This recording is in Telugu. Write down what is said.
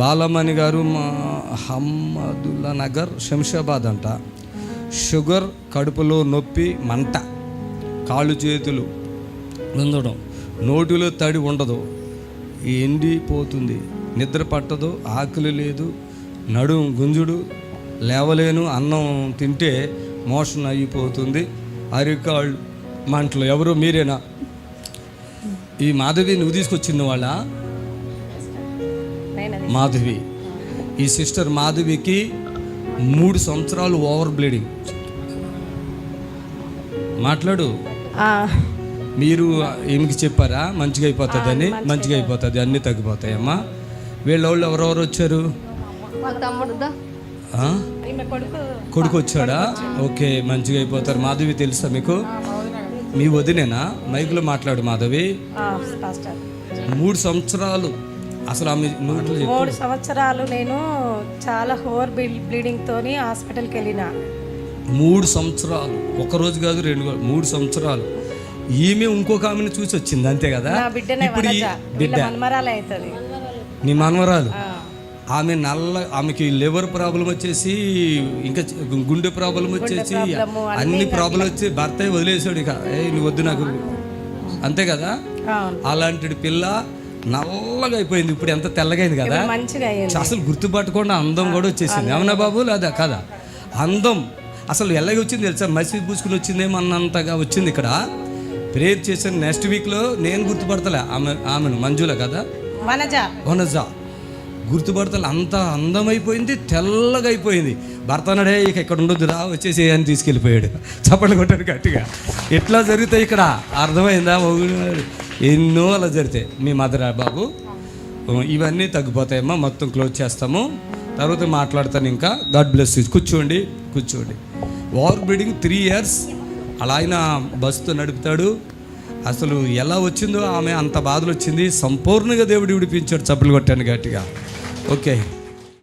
బాలమణి గారు మహమ్మదుల్లా నగర్ శంషాబాద్ అంట. షుగర్, కడుపులో నొప్పి, మంట, కాళ్ళు చేతులు ఉండడం, నోటిలో తడి ఉండదు, ఎండిపోతుంది, నిద్ర పట్టదు, ఆకలి లేదు, నడుము గుంజుడు, లేవలేను, అన్నం తింటే మోషన్ అయిపోతుంది, అరికాళ్ళు మంటలు. ఎవరు మీరేనా? ఈ మాధవి నువ్వు తీసుకొచ్చిన వాళ్ళ? మాధవి, ఈ సిస్టర్ మాధవికి 3 సంవత్సరాలు ఓవర్ బ్లీడింగ్. మాట్లాడు. మీరు ఏమికి చెప్పారా మంచిగా అయిపోతుందని? మంచిగా అయిపోతుంది, అన్నీ తగ్గిపోతాయమ్మా. వీళ్ళ ఎవరెవరు వచ్చారు? కొడుకు వచ్చాడా? ఓకే, మంచిగా అయిపోతారు. మాధవి తెలుసా మీకు? మీ వదినేనా? మైకులో మాట్లాడు మాధవి. 3 సంవత్సరాలు అసలు ఆమె 3 సంవత్సరాలు నేను చాలా ఓవర్ బ్లీడింగ్ తోని హాస్పిటల్కి వెళ్ళిన. 3 సంవత్సరాలు, ఒక రోజు కాదు 2 కాదు, 3 సంవత్సరాలు. ఈమె ఇంకొక ఆమెను చూసి వచ్చింది, అంతే కదా? ఇప్పుడు బిడ్డ నీ మనవరాలు. ఆమెకి లివర్ ప్రాబ్లం వచ్చేసి, ఇంకా గుండె ప్రాబ్లం వచ్చేసి, అన్ని ప్రాబ్లం వచ్చి భర్త వదిలేసాడు. ఇక నువ్వు వద్దు నాకు, అంతే కదా? అలాంటి పిల్ల నల్లగా అయిపోయింది, ఇప్పుడు ఎంత తెల్లగైంది కదా, అసలు గుర్తుపట్టకుండా అందం కూడా వచ్చేసింది. అవునా బాబు? లేదా కదా? అందం అసలు ఎలాగ వచ్చింది తెలుసా? మసీద్ పూసుకుని వచ్చిందేమన్నంతగా వచ్చింది. ఇక్కడ ప్రేయర్ చేశాను, నెక్స్ట్ వీక్లో నేను గుర్తుపడతలే ఆమెను, మంజుల కదా, వనజ గుర్తుపడతలే. అంత అందమైపోయింది, తెల్లగా అయిపోయింది. భర్త అన్నాడే ఇక ఇక్కడ ఉండొద్దు రా, వచ్చేసి అని తీసుకెళ్ళిపోయాడు. చప్పట్లు కొట్టాడు గట్టిగా. ఎట్లా జరుగుతాయి ఇక్కడ, అర్థమైందా? ఎన్నో అలా జరుగుతాయి. మీ మదర్ బాబు, ఇవన్నీ తగ్గిపోతాయమ్మా. మొత్తం క్లోజ్ చేస్తాము, తర్వాత మాట్లాడతాను ఇంకా. God bless you. కూర్చోండి. ఓవర్ బ్లీడింగ్ 3 years అలా ఆయన బస్సుతో నడుపుతాడు. అసలు ఎలా వచ్చిందో ఆమె, అంత బాధలు వచ్చింది. సంపూర్ణంగా దేవుడు విడిపించాడు. చప్పట్లు కొట్టాను గట్టిగా. ఓకే.